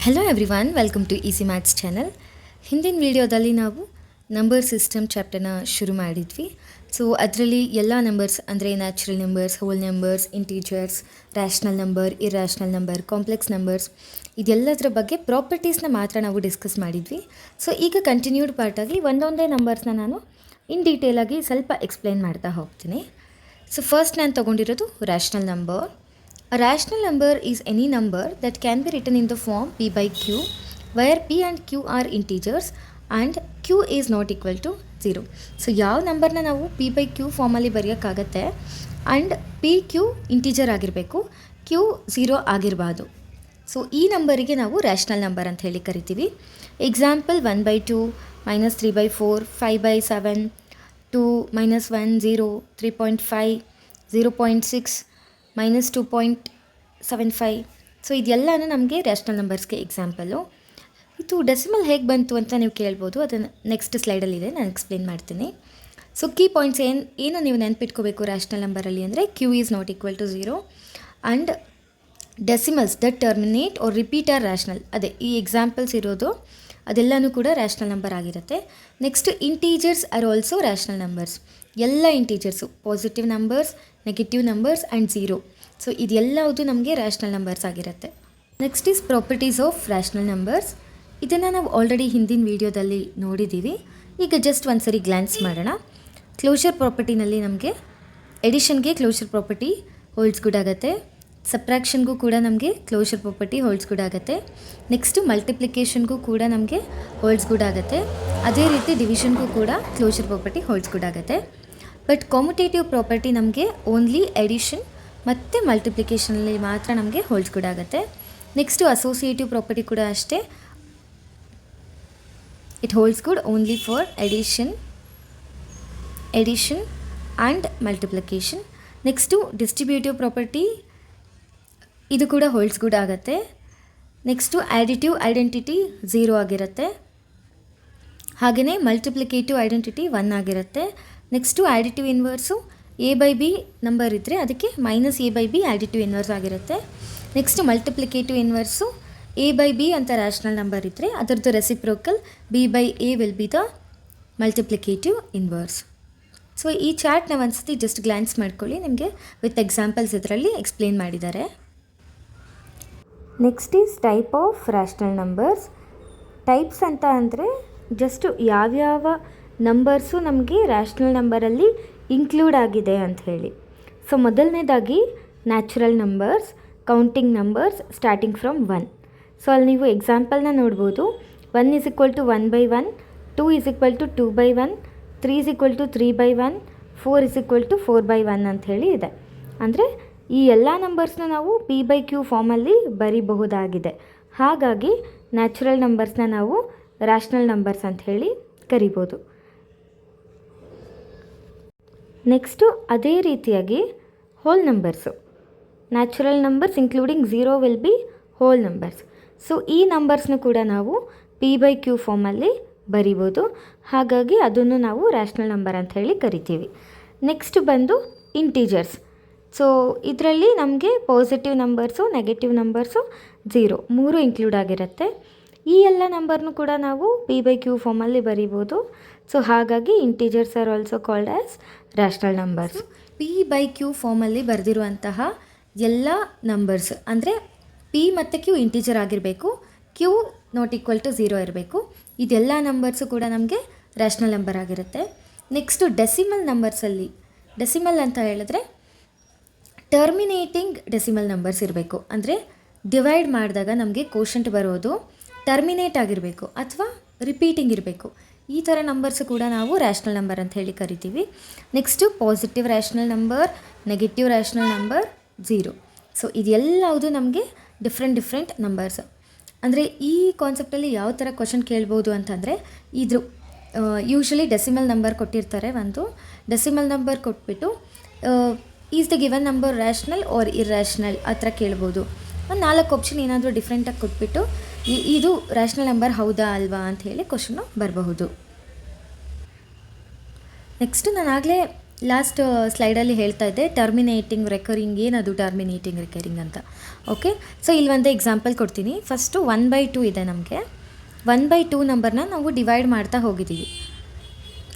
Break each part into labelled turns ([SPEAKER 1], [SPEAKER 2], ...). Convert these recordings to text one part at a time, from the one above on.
[SPEAKER 1] Hello everyone, welcome to easy maths channel. ಹಿಂದಿನ ವಿಡಿಯೋದಲ್ಲಿ ನಾವು ನಂಬರ್ ಸಿಸ್ಟಮ್ ಚಾಪ್ಟರ್ನ ಶುರು ಮಾಡಿದ್ವಿ. ಸೊ ಅದರಲ್ಲಿ ಎಲ್ಲ ನಂಬರ್ಸ್ ಅಂದರೆ natural numbers, hole numbers, integers, rational number, irrational number, complex numbers ಇದೆಲ್ಲದರ ಬಗ್ಗೆ ಪ್ರಾಪರ್ಟೀಸ್ನ ಮಾತ್ರ ನಾವು ಡಿಸ್ಕಸ್ ಮಾಡಿದ್ವಿ. ಸೊ ಈಗ ಕಂಟಿನ್ಯೂಡ್ ಪಾರ್ಟಾಗಿ ಒಂದೊಂದೇ ನಂಬರ್ಸ್ನ ನಾನು ಇನ್ ಡೀಟೇಲಾಗಿ ಸ್ವಲ್ಪ ಎಕ್ಸ್ಪ್ಲೇನ್ ಮಾಡ್ತಾ ಹೋಗ್ತೀನಿ. ಸೊ ಫಸ್ಟ್ ನಾನು ತೊಗೊಂಡಿರೋದು rational number. A rational number is any number that can be written in the form p by q, where p and q are integers and q is not equal to 0. So ಯಾವ ನಂಬರ್ನ ನಾವು p by q ಫಾರ್ಮಲ್ಲಿ ಬರೆಯೋಕ್ಕಾಗತ್ತೆ and p q integer ಆಗಿರಬೇಕು, q 0 ಆಗಿರಬಾರ್ದು. So ಈ ನಂಬರಿಗೆ ನಾವು rational number ಅಂತ ಹೇಳಿ ಕರಿತೀವಿ. ಎಕ್ಸಾಂಪಲ್ 1/2, -3/4, 5/7, 2, -1, 0, 3.5, 0.6, -2.75. ಸೊ ಇದೆಲ್ಲನೂ ನಮಗೆ ರ್ಯಾಷನಲ್ ನಂಬರ್ಸ್ಗೆ ಎಕ್ಸಾಂಪಲು. ಇದು ಡೆಸಿಮಲ್ ಹೇಗೆ ಬಂತು ಅಂತ ನೀವು ಕೇಳ್ಬೋದು, ಅದನ್ನು ನೆಕ್ಸ್ಟ್ ಸ್ಲೈಡಲ್ಲಿದೆ, ನಾನು ಎಕ್ಸ್ಪ್ಲೇನ್ ಮಾಡ್ತೀನಿ. ಸೊ ಕೀ ಪಾಯಿಂಟ್ಸ್ ಏನು ನೀವು ನೆನ್ಪಿಟ್ಕೋಬೇಕು ರ್ಯಾಷನಲ್ ನಂಬರಲ್ಲಿ ಅಂದರೆ q is not equal to 0 and decimals that terminate or repeat are rational. ಅದೇ ಈ ಎಕ್ಸಾಂಪಲ್ಸ್ ಇರೋದು ಅದೆಲ್ಲನೂ ಕೂಡ ರ್ಯಾಷನಲ್ ನಂಬರ್ ಆಗಿರುತ್ತೆ. Next integers are also rational numbers. ಎಲ್ಲ integers, positive numbers, negative numbers and 0. So ಇದೆಲ್ಲವುದು ನಮಗೆ ರ್ಯಾಷನಲ್ ನಂಬರ್ಸ್ ಆಗಿರುತ್ತೆ. Next is properties of rational numbers. ಇದನ್ನು ನಾವು ಆಲ್ರೆಡಿ ಹಿಂದಿನ ವೀಡಿಯೋದಲ್ಲಿ ನೋಡಿದ್ದೀವಿ. ಈಗ ಜಸ್ಟ್ ಒಂದು ಸರಿ ಗ್ಲ್ಯಾನ್ಸ್ ಮಾಡೋಣ. ಕ್ಲೋಷರ್ ಪ್ರಾಪರ್ಟಿನಲ್ಲಿ ನಮಗೆ ಎಡಿಷನ್ಗೆ ಕ್ಲೋಷರ್ ಪ್ರಾಪರ್ಟಿ ಹೋಲ್ಡ್ಸ್ ಗುಡ್ ಆಗುತ್ತೆ, ಸಬ್ಟ್ರಾಕ್ಷನ್ಗೂ ಕೂಡ ನಮಗೆ ಕ್ಲೋಷರ್ ಪ್ರಾಪರ್ಟಿ ಹೋಲ್ಡ್ಸ್ ಗುಡ್ ಆಗುತ್ತೆ. ನೆಕ್ಸ್ಟು ಮಲ್ಟಿಪ್ಲಿಕೇಷನ್ಗೂ ಕೂಡ ನಮಗೆ ಹೋಲ್ಡ್ಸ್ ಗುಡ್ ಆಗುತ್ತೆ. ಅದೇ ರೀತಿ ಡಿವಿಷನ್ಗೂ ಕೂಡ ಕ್ಲೋಷರ್ ಪ್ರಾಪರ್ಟಿ ಹೋಲ್ಡ್ಸ್ ಗುಡ್ ಆಗುತ್ತೆ. ಬಟ್ ಕಾಮ್ಯುಟೇಟಿವ್ ಪ್ರಾಪರ್ಟಿ ನಮಗೆ ಓನ್ಲಿ ಎಡಿಷನ್ ಮತ್ತು ಮಲ್ಟಿಪ್ಲಿಕೇಷನಲ್ಲಿ ಮಾತ್ರ ನಮಗೆ ಹೋಲ್ಡ್ಸ್ ಗುಡ್ ಆಗುತ್ತೆ. ನೆಕ್ಸ್ಟು ಅಸೋಸಿಯೇಟಿವ್ ಪ್ರಾಪರ್ಟಿ ಕೂಡ ಅಷ್ಟೇ, it holds good only for addition and multiplication. Next distributive property, ಇದು ಕೂಡ ಹೋಲ್ಡ್ಸ್ ಗುಡ್ ಆಗುತ್ತೆ. ನೆಕ್ಸ್ಟು ಆ್ಯಡಿಟಿವ್ ಐಡೆಂಟಿಟಿ 0 ಆಗಿರುತ್ತೆ. ಹಾಗೆಯೇ ಮಲ್ಟಿಪ್ಲಿಕೇಟಿವ್ ಐಡೆಂಟಿಟಿ 1 ಆಗಿರುತ್ತೆ. ನೆಕ್ಸ್ಟು ಆ್ಯಡಿಟಿವ್ ಇನ್ವರ್ಸು a/b ನಂಬರ್ ಇದ್ದರೆ ಅದಕ್ಕೆ -a/b ಆ್ಯಡಿಟಿವ್ ಇನ್ವರ್ಸ್ ಆಗಿರುತ್ತೆ. ನೆಕ್ಸ್ಟ್ ಮಲ್ಟಿಪ್ಲಿಕೇಟಿವ್ ಇನ್ವರ್ಸು a/b ಅಂತ ರ್ಯಾಷನಲ್ ನಂಬರ್ ಇದ್ದರೆ ಅದರದ್ದು reciprocal b/a will be the multiplicative inverse. So ಈ ಚಾರ್ಟ್ನ ಒಂದ್ಸತಿ ಜಸ್ಟ್ ಗ್ಲ್ಯಾನ್ಸ್ ಮಾಡ್ಕೊಳ್ಳಿ, ನಿಮಗೆ ವಿತ್ ಎಕ್ಸಾಂಪಲ್ಸ್ ಇದರಲ್ಲಿ ಎಕ್ಸ್ಪ್ಲೇನ್ ಮಾಡಿದ್ದಾರೆ. Next is type of rational numbers. Types ಅಂತ ಅಂದರೆ ಜಸ್ಟ್ ಯಾವ್ಯಾವ ನಂಬರ್ಸು ನಮಗೆ ರ್ಯಾಷನಲ್ ನಂಬರಲ್ಲಿ ಇನ್ಕ್ಲೂಡ್ ಆಗಿದೆ ಅಂತ ಹೇಳಿ. ಸೊ ಮೊದಲನೇದಾಗಿ natural numbers, counting numbers starting from 1. So ಅಲ್ಲಿ ನೀವು ಎಕ್ಸಾಂಪಲ್ನ ನೋಡ್ಬೋದು. 1 = 1/1, 2 = 2/1, 3 = 3/1, 4 = 4/1 ಅಂಥೇಳಿ ಇದೆ. ಅಂದರೆ ಈ ಎಲ್ಲ ನಂಬರ್ಸ್ನ ನಾವು p/q ಫಾರ್ಮಲ್ಲಿ ಬರಿಬಹುದಾಗಿದೆ. ಹಾಗಾಗಿ ನ್ಯಾಚುರಲ್ ನಂಬರ್ಸ್ನ ನಾವು ರ್ಯಾಷನಲ್ ನಂಬರ್ಸ್ ಅಂತ ಹೇಳಿ ಕರಿಬೋದು. ನೆಕ್ಸ್ಟು ಅದೇ ರೀತಿಯಾಗಿ whole numbers, natural numbers including 0 will be whole numbers. So ಈ ನಂಬರ್ಸ್ನು ಕೂಡ ನಾವು p/q ಫಾರ್ಮಲ್ಲಿ ಬರಿಬೋದು. ಹಾಗಾಗಿ ಅದನ್ನು ನಾವು ರ್ಯಾಷನಲ್ ನಂಬರ್ ಅಂತ ಹೇಳಿ ಕರಿತೀವಿ. ನೆಕ್ಸ್ಟ್ ಬಂದು ಇಂಟೀಜರ್ಸ್. ಸೊ ಇದರಲ್ಲಿ ನಮಗೆ positive numbers, negative numbers, 0 3 include ಆಗಿರುತ್ತೆ. ಈ ಎಲ್ಲ ನಂಬರ್ನು ಕೂಡ ನಾವು p/q ಫಾರ್ಮಲ್ಲಿ ಬರಿಬೋದು. ಸೊ ಹಾಗಾಗಿ integers are also called as rational numbers. p/q ಫಾರ್ಮಲ್ಲಿ ಬರೆದಿರುವಂತಹ ಎಲ್ಲ ನಂಬರ್ಸ್ ಅಂದರೆ p ಮತ್ತು q ಇಂಟೀಜರ್ ಆಗಿರಬೇಕು, q ನಾಟ್ ಈಕ್ವಲ್ ಟು 0 ಇರಬೇಕು. ಇದೆಲ್ಲ ನಂಬರ್ಸು ಕೂಡ ನಮಗೆ ರ್ಯಾಷನಲ್ ನಂಬರ್ ಆಗಿರುತ್ತೆ. ನೆಕ್ಸ್ಟು ಡೆಸಿಮಲ್ ನಂಬರ್ಸಲ್ಲಿ, ಡೆಸಿಮಲ್ ಅಂತ ಹೇಳಿದ್ರೆ ಟರ್ಮಿನೇಟಿಂಗ್ ಡೆಸಿಮಲ್ ನಂಬರ್ಸ್ ಇರಬೇಕು. ಅಂದರೆ ಡಿವೈಡ್ ಮಾಡಿದಾಗ ನಮಗೆ ಕೋಷಂಟ್ ಬರೋದು ಟರ್ಮಿನೇಟ್ ಆಗಿರಬೇಕು ಅಥವಾ ರಿಪೀಟಿಂಗ್ ಇರಬೇಕು. ಈ ಥರ ನಂಬರ್ಸು ಕೂಡ ನಾವು ರ್ಯಾಷನಲ್ ನಂಬರ್ ಅಂತ ಹೇಳಿ ಕರಿತೀವಿ. Next positive rational number, negative rational number, 0. So ಇದೆಲ್ಲವುದು ನಮಗೆ ಡಿಫ್ರೆಂಟ್ ನಂಬರ್ಸ್. ಅಂದರೆ ಈ ಕಾನ್ಸೆಪ್ಟಲ್ಲಿ ಯಾವ ಥರ ಕ್ವಶನ್ ಕೇಳ್ಬೋದು ಅಂತಂದರೆ, ಇದ್ರ ಯೂಶ್ವಲಿ ಡೆಸಿಮಲ್ ನಂಬರ್ ಕೊಟ್ಟಿರ್ತಾರೆ. ಒಂದು ಡೆಸಿಮಲ್ ನಂಬರ್ ಕೊಟ್ಬಿಟ್ಟು is the given number rational R irrational ಆ ಥರ ಕೇಳ್ಬೋದು. ಒಂದು 4 ಆಪ್ಷನ್ ಏನಾದರೂ ಡಿಫ್ರೆಂಟಾಗಿ ಕೊಟ್ಬಿಟ್ಟು ಇದು ರ್ಯಾಷನಲ್ ನಂಬರ್ ಹೌದಾ ಅಲ್ವಾ ಅಂತ ಹೇಳಿ ಕ್ವಶನ್ನು ಬರಬಹುದು. ನೆಕ್ಸ್ಟು ನಾನು ಆಗಲೇ ಲಾಸ್ಟ್ ಸ್ಲೈಡಲ್ಲಿ ಹೇಳ್ತಾ ಇದ್ದೆ ಟರ್ಮಿನೇಟಿಂಗ್ ರೆಕರಿಂಗ್, ಏನದು ಟರ್ಮಿನೇಟಿಂಗ್ ರೆಕರಿಂಗ್ ಅಂತ. ಓಕೆ, ಸೊ ಇಲ್ಲಿ ಒಂದು ಎಕ್ಸಾಂಪಲ್ ಕೊಡ್ತೀನಿ. ಫಸ್ಟು 1/2 ಇದೆ ನಮಗೆ. 1/2 ನಂಬರ್ನ ನಾವು ಡಿವೈಡ್ ಮಾಡ್ತಾ ಹೋಗಿದ್ದೀವಿ.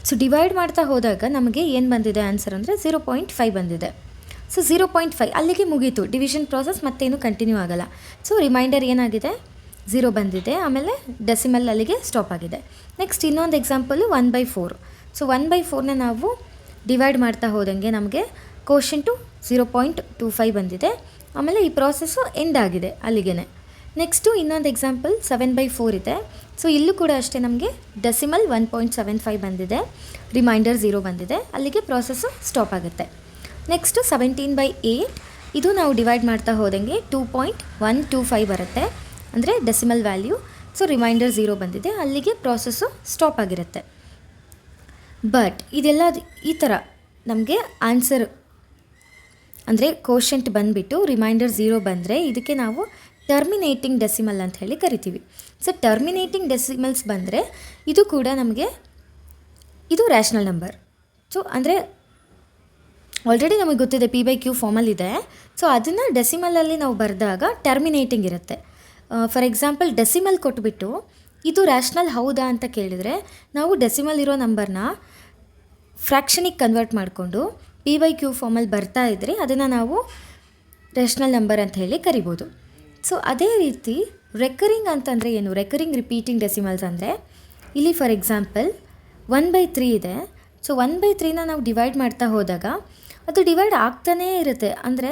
[SPEAKER 1] ಸೊ ಡಿವೈಡ್ ಮಾಡ್ತಾ ಹೋದಾಗ ನಮಗೆ ಏನು ಬಂದಿದೆ ಆನ್ಸರ್ ಅಂದರೆ 0.5 ಬಂದಿದೆ. ಸೊ 0.5 ಅಲ್ಲಿಗೆ ಮುಗೀತು, ಡಿವಿಷನ್ ಪ್ರಾಸೆಸ್ ಮತ್ತೇನು ಕಂಟಿನ್ಯೂ ಆಗಲ್ಲ. ಸೊ ರಿಮೈಂಡರ್ ಏನಾಗಿದೆ, 0 ಬಂದಿದೆ, ಆಮೇಲೆ ಡೆಸಿಮಲ್ ಅಲ್ಲಿಗೆ ಸ್ಟಾಪ್ ಆಗಿದೆ. ನೆಕ್ಸ್ಟ್ ಇನ್ನೊಂದು ಎಕ್ಸಾಂಪಲು 1/4. ಸೊ 1/4ನ ನಾವು ಡಿವೈಡ್ ಮಾಡ್ತಾ ಹೋದಂಗೆ ನಮಗೆ ಕೋಷಂಟು 0.25 ಬಂದಿದೆ, ಆಮೇಲೆ ಈ ಪ್ರಾಸೆಸ್ಸು ಎಂಡ್ ಆಗಿದೆ ಅಲ್ಲಿಗೆ. ನೆಕ್ಸ್ಟು ಇನ್ನೊಂದು ಎಕ್ಸಾಂಪಲ್ 7/4 ಇದೆ. ಸೊ ಇಲ್ಲೂ ಕೂಡ ಅಷ್ಟೇ ನಮಗೆ ಡೆಸಿಮಲ್ 1.75 ಬಂದಿದೆ, ರಿಮೈಂಡರ್ 0 ಬಂದಿದೆ, ಅಲ್ಲಿಗೆ ಪ್ರಾಸೆಸ್ಸು ಸ್ಟಾಪ್ ಆಗುತ್ತೆ. ನೆಕ್ಸ್ಟು 17/8, ಇದು ನಾವು ಡಿವೈಡ್ ಮಾಡ್ತಾ ಹೋದಂಗೆ 2.125 ಬರುತ್ತೆ, ಅಂದರೆ ಡೆಸಿಮಲ್ ವ್ಯಾಲ್ಯೂ. ಸೊ ರಿಮೈಂಡರ್ 0 ಬಂದಿದೆ, ಅಲ್ಲಿಗೆ ಪ್ರಾಸೆಸ್ಸು ಸ್ಟಾಪ್ ಆಗಿರುತ್ತೆ. ಬಟ್ ಇದೆಲ್ಲ ಈ ಥರ ನಮಗೆ ಆನ್ಸರ್ ಅಂದರೆ ಕೋಷಂಟ್ ಬಂದುಬಿಟ್ಟು ರಿಮೈಂಡರ್ 0 ಬಂದರೆ ಇದಕ್ಕೆ ನಾವು ಟರ್ಮಿನೇಟಿಂಗ್ ಡೆಸಿಮಲ್ ಅಂತ ಹೇಳಿ ಕರಿತೀವಿ. ಸೊ ಟರ್ಮಿನೇಟಿಂಗ್ ಡೆಸಿಮಲ್ಸ್ ಬಂದರೆ ಇದು ಕೂಡ ನಮಗೆ ಇದು ರ್ಯಾಷನಲ್ ನಂಬರ್. ಸೊ ಅಂದರೆ ಆಲ್ರೆಡಿ ನಮಗೆ ಗೊತ್ತಿದೆ P/Q ಫಾರ್ಮಲ್ಲಿದೆ. ಸೊ ಅದನ್ನು ಡೆಸಿಮಲಲ್ಲಿ ನಾವು ಬರೆದಾಗ ಟರ್ಮಿನೇಟಿಂಗ್ ಇರುತ್ತೆ. ಫಾರ್ ಎಕ್ಸಾಂಪಲ್ ಡೆಸಿಮಲ್ ಕೊಟ್ಬಿಟ್ಟು ಇದು ರ್ಯಾಷನಲ್ ಹೌದಾ ಅಂತ ಕೇಳಿದರೆ ನಾವು ಡೆಸಿಮಲ್ ಇರೋ ನಂಬರ್ನ ಫ್ರ್ಯಾಕ್ಷನಿಗೆ ಕನ್ವರ್ಟ್ ಮಾಡಿಕೊಂಡು P/Q ಫಾರ್ಮಲ್ಲಿ ಬರ್ತಾ ಇದ್ದರೆ ಅದನ್ನು ನಾವು ರ್ಯಾಷನಲ್ ನಂಬರ್ ಅಂತ ಹೇಳಿ ಕರಿಬೋದು. ಸೊ ಅದೇ ರೀತಿ ರೆಕರಿಂಗ್ ಅಂತಂದರೆ ಏನು, ರೆಕರಿಂಗ್ ರಿಪೀಟಿಂಗ್ ಡೆಸಿಮಲ್ಸ್ ಅಂದರೆ ಇಲ್ಲಿ ಫಾರ್ ಎಕ್ಸಾಂಪಲ್ 1/3 ಇದೆ. ಸೊ 1/3ನ ನಾವು ಡಿವೈಡ್ ಮಾಡ್ತಾ ಹೋದಾಗ ಅದು ಡಿವೈಡ್ ಆಗ್ತಾನೇ ಇರುತ್ತೆ, ಅಂದರೆ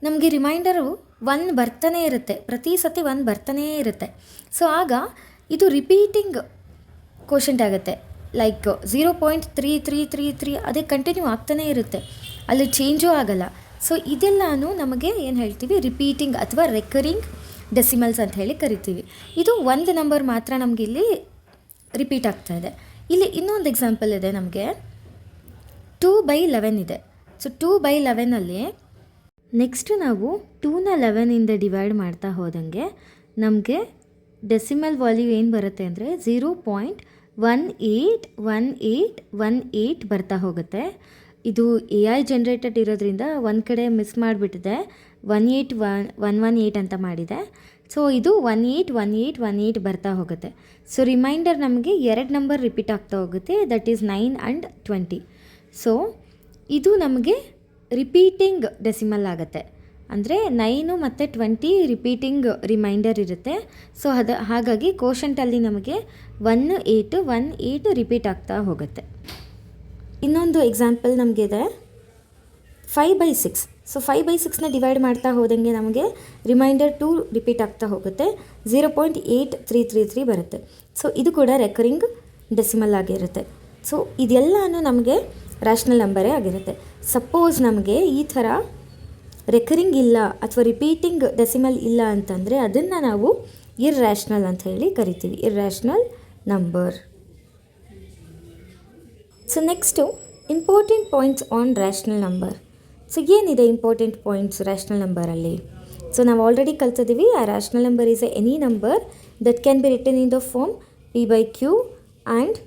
[SPEAKER 1] ನಮಗೆ ರಿಮೈಂಡರು 1 ಬರ್ತಾನೇ ಇರುತ್ತೆ, ಪ್ರತಿ ಸತಿ 1 ಬರ್ತಾನೇ ಇರುತ್ತೆ. ಸೊ ಆಗ ಇದು ರಿಪೀಟಿಂಗ್ ಕೋಷಂಟ್ ಆಗುತ್ತೆ, ಲೈಕ್ 0.3333 ಅದೇ ಕಂಟಿನ್ಯೂ ಆಗ್ತಾನೇ ಇರುತ್ತೆ, ಅಲ್ಲಿ ಚೇಂಜೂ ಆಗಲ್ಲ. ಸೊ ಇದೆಲ್ಲನೂ ನಮಗೆ ಏನು ಹೇಳ್ತೀವಿ, ರಿಪೀಟಿಂಗ್ ಅಥವಾ ರೆಕರಿಂಗ್ ಡೆಸಿಮಲ್ಸ್ ಅಂತ ಹೇಳಿ ಕರಿತೀವಿ. ಇದು ಒಂದು ನಂಬರ್ ಮಾತ್ರ ನಮಗೆ ಇಲ್ಲಿ ರಿಪೀಟ್ ಆಗ್ತಾ ಇದೆ. ಇಲ್ಲಿ ಇನ್ನೊಂದು ಎಕ್ಸಾಂಪಲ್ ಇದೆ, ನಮಗೆ 2/11 ಇದೆ. ಸೊ 2/11ಅಲ್ಲಿ ನೆಕ್ಸ್ಟು ನಾವು 2ನ 11ಇಂದ ಡಿವೈಡ್ ಮಾಡ್ತಾ ಹೋದಂಗೆ ನಮಗೆ ಡೆಸಿಮಲ್ ವ್ಯಾಲ್ಯೂ ಏನು ಬರುತ್ತೆ ಅಂದರೆ 0.181818 ಬರ್ತಾ ಹೋಗುತ್ತೆ. ಇದು AI ಜನ್ರೇಟೆಡ್ ಇರೋದ್ರಿಂದ ಒಂದು ಕಡೆ ಮಿಸ್ ಮಾಡಿಬಿಟ್ಟಿದೆ, 18118 ಅಂತ ಮಾಡಿದೆ. ಸೊ ಇದು 181818 ಬರ್ತಾ ಹೋಗುತ್ತೆ. ಸೊ ರಿಮೈಂಡರ್ ನಮಗೆ 2 ನಂಬರ್ ರಿಪೀಟ್ ಆಗ್ತಾ ಹೋಗುತ್ತೆ, ದಟ್ ಈಸ್ 9 ಆ್ಯಂಡ್ 20. ಸೊ ಇದು ನಮಗೆ ರಿಪೀಟಿಂಗ್ ಡೆಸಿಮಲ್ ಆಗುತ್ತೆ, ಅಂದರೆ 9 ಮತ್ತು 20 ರಿಪೀಟಿಂಗ್ ರಿಮೈಂಡರ್ ಇರುತ್ತೆ. ಸೊ ಹಾಗಾಗಿ ಕೋಷಂಟಲ್ಲಿ ನಮಗೆ 1818 ರಿಪೀಟ್ ಆಗ್ತಾ ಹೋಗುತ್ತೆ. ಇನ್ನೊಂದು ಎಕ್ಸಾಂಪಲ್ ನಮಗಿದೆ 5/6. ಸೊ 5/6ನ ಡಿವೈಡ್ ಮಾಡ್ತಾ ಹೋದಂಗೆ ನಮಗೆ ರಿಮೈಂಡರ್ 2 ರಿಪೀಟ್ ಆಗ್ತಾ ಹೋಗುತ್ತೆ, 0.8333 ಬರುತ್ತೆ. ಸೊ ಇದು ಕೂಡ ರೆಕರಿಂಗ್ ಡೆಸಿಮಲ್ ಆಗಿರುತ್ತೆ. ಸೊ ಇದೆಲ್ಲನೂ ನಮಗೆ ರ್ಯಾಷನಲ್ ನಂಬರೇ ಆಗಿರುತ್ತೆ. ಸಪೋಸ್ ನಮಗೆ ಈ ಥರ ರೆಕರಿಂಗ್ ಇಲ್ಲ ಅಥವಾ ರಿಪೀಟಿಂಗ್ ಡೆಸಿಮಲ್ ಇಲ್ಲ ಅಂತಂದರೆ ಅದನ್ನು ನಾವು ಇರ್ರ್ಯಾಷನಲ್ ಅಂತ ಹೇಳಿ ಕರಿತೀವಿ, irrational number. So next important points on rational number. So ಏನಿದೆ ಇಂಪಾರ್ಟೆಂಟ್ ಪಾಯಿಂಟ್ಸ್ ರ್ಯಾಷನಲ್ ನಂಬರಲ್ಲಿ? ಸೊ ನಾವು ಆಲ್ರೆಡಿ ಕಲ್ತಿದ್ದೀವಿ, ಆ rational number is any number that can be written in the form P/Q and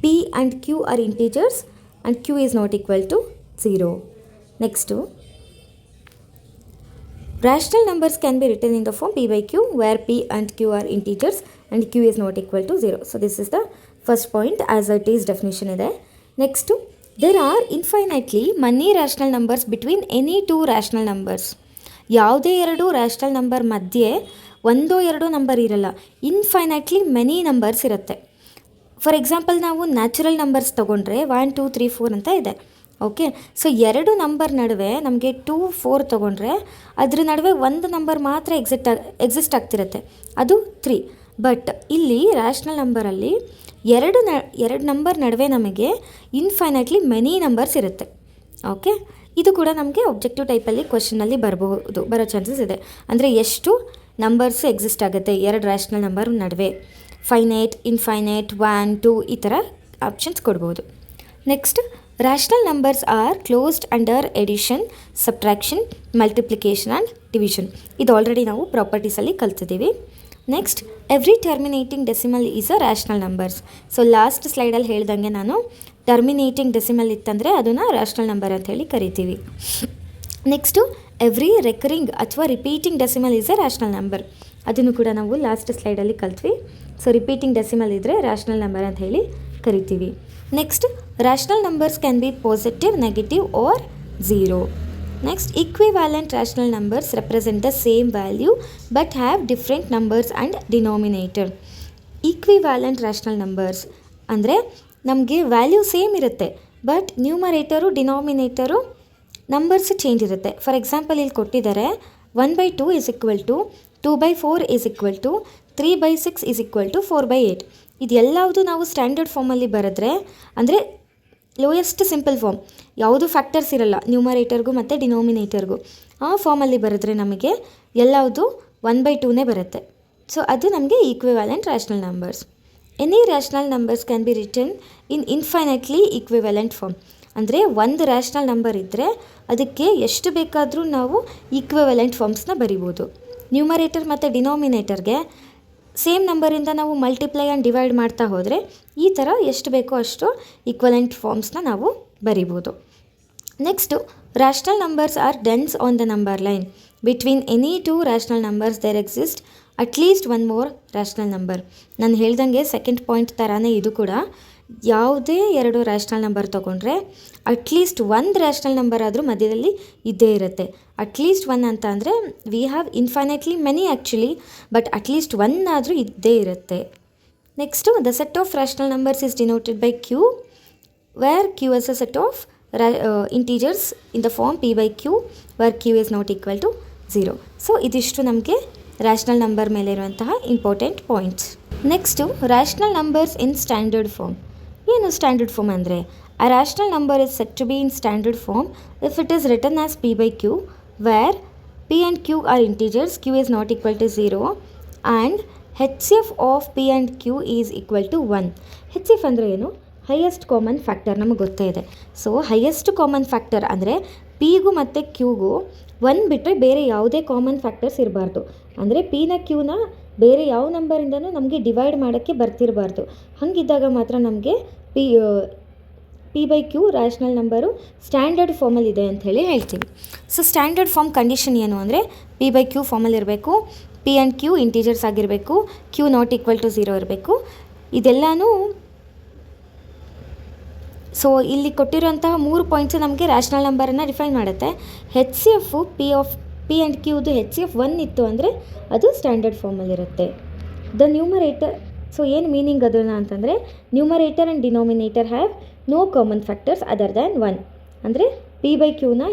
[SPEAKER 1] P and Q are integers and Q is not equal to 0. Next, rational numbers can be written in the form P/Q where P and Q are integers and Q is not equal to 0. So this is the first point as it is definition ide. Next, there are infinitely many rational numbers between any two rational numbers. ಯಾವುದೇ ಎರಡು rational number ಮಧ್ಯೆ ಒಂದೋ ಎರಡೋ number ಇರಲ್ಲ, infinitely many numbers ಇರುತ್ತೆ. For example ನಾವು natural numbers ತೊಗೊಂಡ್ರೆ 1 2 3 4 ಅಂತ ಇದೆ. ಓಕೆ, ಸೊ ಎರಡು ನಂಬರ್ ನಡುವೆ ನಮಗೆ 2 4 ತೊಗೊಂಡ್ರೆ ಅದ್ರ ನಡುವೆ ಒಂದು ನಂಬರ್ ಮಾತ್ರ ಎಕ್ಸಿಸ್ಟ್ ಆಗ್ತಿರುತ್ತೆ, ಅದು 3. ಬಟ್ ಇಲ್ಲಿ ರ್ಯಾಷನಲ್ ನಂಬರಲ್ಲಿ ಎರಡು ನಂಬರ್ ನಡುವೆ ನಮಗೆ ಇನ್ಫೈನೈಟ್ಲಿ ಮೆನಿ ನಂಬರ್ಸ್ ಇರುತ್ತೆ. ಓಕೆ, ಇದು ಕೂಡ ನಮಗೆ ಒಬ್ಜೆಕ್ಟಿವ್ ಟೈಪಲ್ಲಿ ಕ್ವಶನಲ್ಲಿ ಬರೋ ಚಾನ್ಸಸ್ ಇದೆ. ಅಂದರೆ ಎಷ್ಟು ನಂಬರ್ಸ್ ಎಕ್ಸಿಸ್ಟ್ ಆಗುತ್ತೆ ಎರಡು ರ್ಯಾಷನಲ್ ನಂಬರ್ ನಡುವೆ, ಫೈನೈಟ್, ಇನ್ಫೈನೈಟ್, 1 2 ಈ ಥರ ಆಪ್ಷನ್ಸ್ ಕೊಡ್ಬೋದು. Next, rational numbers are closed under addition, subtraction, multiplication and division. ಇದು ಆಲ್ರೆಡಿ ನಾವು ಪ್ರಾಪರ್ಟೀಸಲ್ಲಿ ಕಲ್ತಿದ್ದೀವಿ. Next every terminating decimal is a rational numbers. So last ಸ್ಲೈಡಲ್ಲಿ ಹೇಳ್ದಂಗೆ ನಾನು ಟರ್ಮಿನೇಟಿಂಗ್ ಡೆಸಿಮಲ್ ಇತ್ತಂದರೆ ಅದನ್ನು ರ್ಯಾಷನಲ್ ನಂಬರ್ ಅಂತ ಹೇಳಿ ಕರಿತೀವಿ. ನೆಕ್ಸ್ಟು ಎವ್ರಿ ರೆಕರಿಂಗ್ ಅಥವಾ repeating decimal is a rational number. ಅದನ್ನು ಕೂಡ ನಾವು ಲಾಸ್ಟ್ ಸ್ಲೈಡಲ್ಲಿ ಕಲ್ತ್ವಿ. ಸೊ ರಿಪೀಟಿಂಗ್ ಡೆಸಿಮಲ್ ಇದ್ದರೆ ರ್ಯಾಷನಲ್ ನಂಬರ್ ಅಂತ ಹೇಳಿ ಕರಿತೀವಿ. Next rational numbers can B positive, negative or zero. Next equivalent rational numbers represent the same value but have different numbers and denominator. Equivalent rational numbers ಅಂದರೆ ನಮಗೆ value same ಇರುತ್ತೆ, but ನ್ಯೂಮರೇಟರು ಡಿನಾಮಿನೇಟರು numbers change ಇರುತ್ತೆ. For example ಇಲ್ಲಿ ಕೊಟ್ಟಿದ್ದಾರೆ 1/2 is equal to 2/4 is equal to 3/6 is equal to 4/8. ಇದೆಲ್ಲವುದು ನಾವು standard ಫಾರ್ಮಲ್ಲಿ ಬರೆದ್ರೆ, ಅಂದರೆ ಲೋಯೆಸ್ಟ್ ಸಿಂಪಲ್ ಫಾರ್ಮ್, ಯಾವುದು ಫ್ಯಾಕ್ಟರ್ಸ್ ಇರಲ್ಲ ನ್ಯೂಮರೇಟರ್ಗೂ ಮತ್ತು ಡಿನಾಮಿನೇಟರ್ಗೂ, ಆ ಫಾರ್ಮಲ್ಲಿ ಬರೆದ್ರೆ ನಮಗೆ ಎಲ್ಲವುದು 1/2ನೇ ಬರುತ್ತೆ. ಸೊ ಅದು ನಮಗೆ equivalent rational numbers. Any rational numbers can be written in infinitely equivalent form. ಅಂದರೆ ಒಂದು ರ್ಯಾಷನಲ್ ನಂಬರ್ ಇದ್ದರೆ ಅದಕ್ಕೆ ಎಷ್ಟು ಬೇಕಾದರೂ ನಾವು ಈಕ್ವಿವ್ಯಾಲೆಂಟ್ ಫಾರ್ಮ್ಸ್ನ ಬರಿಬೋದು. ನ್ಯೂಮರೇಟರ್ ಮತ್ತು ಡಿನಾಮಿನೇಟರ್ಗೆ ಸೇಮ್ ನಂಬರಿಂದ ನಾವು ಮಲ್ಟಿಪ್ಲೈ ಆ್ಯಂಡ್ ಡಿವೈಡ್ ಮಾಡ್ತಾ ಹೋದರೆ ಈ ಥರ ಎಷ್ಟು ಬೇಕೋ ಅಷ್ಟು ಈಕ್ವಲೆಂಟ್ ಫಾರ್ಮ್ಸ್ನ ನಾವು ಬರಿಬೋದು. Next rational numbers are dense on the number line. Between any two rational numbers there exist at least one more rational number. ನಾನು ಹೇಳ್ದಂಗೆ ಸೆಕೆಂಡ್ ಪಾಯಿಂಟ್ ಥರನೇ ಇದು ಕೂಡ. ಯಾವುದೇ ಎರಡು ರ್ಯಾಷನಲ್ ನಂಬರ್ ತೊಗೊಂಡ್ರೆ ಅಟ್ಲೀಸ್ಟ್ ಒಂದು ರ್ಯಾಷನಲ್ ನಂಬರ್ ಆದರೂ ಮಧ್ಯದಲ್ಲಿ ಇದ್ದೇ ಇರುತ್ತೆ. ಅಟ್ಲೀಸ್ಟ್ ಒನ್ ಅಂತ ಅಂದರೆ we have infinitely many actually, but at least one ಆದರೂ ಇದ್ದೇ ಇರುತ್ತೆ. Next the set of rational numbers is denoted by Q, wear Q is a set of integers in the form p/q, where Q is not equal to 0. So ಇದಿಷ್ಟು ನಮಗೆ rational number ಮೇಲೆ ಇರುವಂತಹ important points. Next rational numbers in standard form. ಏನು standard form ಅಂದರೆ a rational number is said to be in standard form if it is written as p/q, where p and q are integers, q is not equal to 0, and HCF of p and q is equal to 1. HCF ಅಂದರೆ ಏನು? Highest common factor, ನಮಗೆ ಗೊತ್ತೇ ಇದೆ. So highest common factor ಅಂದರೆ ಪಿಗೂ ಮತ್ತು ಕ್ಯೂಗೂ ಒಂದು ಬಿಟ್ಟರೆ ಬೇರೆ ಯಾವುದೇ ಕಾಮನ್ ಫ್ಯಾಕ್ಟರ್ಸ್ ಇರಬಾರ್ದು. ಅಂದರೆ ಪಿನ ಕ್ಯೂನ ಬೇರೆ ಯಾವ ನಂಬರಿಂದನೂ ನಮಗೆ ಡಿವೈಡ್ ಮಾಡೋಕ್ಕೆ ಬರ್ತಿರಬಾರ್ದು. ಹಾಗಿದ್ದಾಗ ಮಾತ್ರ ನಮಗೆ p/q ರ್ಯಾಷನಲ್ ನಂಬರು ಸ್ಟ್ಯಾಂಡರ್ಡ್ ಫಾರ್ಮಲ್ಲಿದೆ ಅಂತ ಹೇಳಿ ಹೇಳ್ತೀವಿ. ಸೊ ಸ್ಟ್ಯಾಂಡರ್ಡ್ ಫಾರ್ಮ್ ಕಂಡೀಷನ್ ಏನು ಅಂದರೆ p/q ಫಾರ್ಮಲ್ಲಿ ಇರಬೇಕು, p ಆ್ಯಂಡ್ q ಇಂಟೀಜರ್ಸ್ ಆಗಿರಬೇಕು, q ನಾಟ್ ಈಕ್ವಲ್ ಟು 0 ಇರಬೇಕು. ಇದೆಲ್ಲನೂ ಸೊ ಇಲ್ಲಿ ಕೊಟ್ಟಿರೋಂತಹ 3 ಪಾಯಿಂಟ್ಸು ನಮಗೆ ರ್ಯಾಷನಲ್ ನಂಬರನ್ನು ಡಿಫೈನ್ ಮಾಡುತ್ತೆ. HCF p ಆ್ಯಂಡ್ ಕ್ಯೂದು HCF 1 ಇತ್ತು ಅಂದರೆ ಅದು ಸ್ಟ್ಯಾಂಡರ್ಡ್ ಫಾರ್ಮಲ್ಲಿರುತ್ತೆ. ದ ನ್ಯೂಮರೇಟರ್, ಸೊ ಏನು ಮೀನಿಂಗ್ ಅದನ್ನು ಅಂತಂದರೆ numerator and denominator have no common factors other than 1. ಅಂದರೆ p/qನ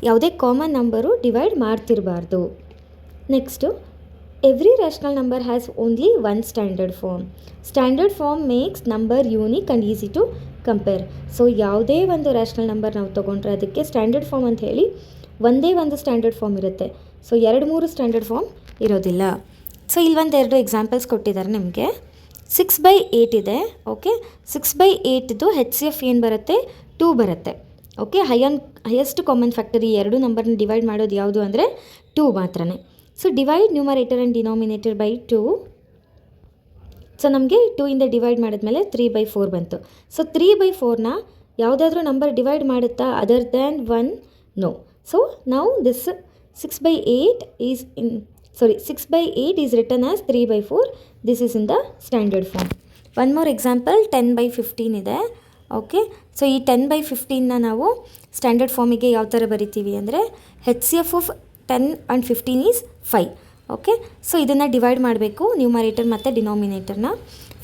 [SPEAKER 1] ಯಾವುದೇ ಕಾಮನ್ ನಂಬರು ಡಿವೈಡ್ ಮಾಡ್ತಿರಬಾರ್ದು. Next every rational number has only one standard form. Standard form makes number unique and easy to compare. So ಯಾವುದೇ ಒಂದು rational number ನಾವು ತೊಗೊಂಡ್ರೆ ಅದಕ್ಕೆ standard form ಅಂತ ಹೇಳಿ ಒಂದೇ ಒಂದು ಸ್ಟ್ಯಾಂಡರ್ಡ್ ಫಾರ್ಮ್ ಇರುತ್ತೆ. ಸೊ 2-3 ಸ್ಟ್ಯಾಂಡರ್ಡ್ ಫಾರ್ಮ್ ಇರೋದಿಲ್ಲ. ಸೊ ಇಲ್ಲಿ 2 ಎಕ್ಸಾಂಪಲ್ಸ್ ಕೊಟ್ಟಿದ್ದಾರೆ ನಿಮಗೆ. 6/8 ಇದೆ. ಓಕೆ, 6/8ದು HCF ಏನು ಬರುತ್ತೆ? 2 ಬರುತ್ತೆ. ಓಕೆ, ಹೈಯೆಸ್ಟ್ ಕಾಮನ್ ಫ್ಯಾಕ್ಟರ್ ಈ 2 ನಂಬರ್ನ ಡಿವೈಡ್ ಮಾಡೋದು ಯಾವುದು ಅಂದರೆ 2 ಮಾತ್ರನೇ. So divide numerator and denominator by 2. So ನಮಗೆ 2 ಇಂದ ಡಿವೈಡ್ ಮಾಡಿದ್ಮೇಲೆ 3/4 ಬಂತು. ಸೊ 3/4ನ ಯಾವುದಾದ್ರೂ ನಂಬರ್ ಡಿವೈಡ್ ಮಾಡುತ್ತಾ ಅದರ್ ದ್ಯಾನ್ 1? ನೋ. ಸೊ ನಾವು this 6/8 is written as 3/4. This is in the standard form. One more example, 10/15 ಇದೆ. ಓಕೆ, ಸೊ ಈ 10/15ನ ನಾವು ಸ್ಟ್ಯಾಂಡರ್ಡ್ ಫಾರ್ಮಿಗೆ ಯಾವ ಥರ ಬರಿತೀವಿ ಅಂದರೆ HCF of 10 and 15 is 5. Okay, so ಇದನ್ನು ಡಿವೈಡ್ ಮಾಡಬೇಕು ನ್ಯೂಮರೇಟರ್ ಮತ್ತು ಡಿನಾಮಿನೇಟರ್ನ.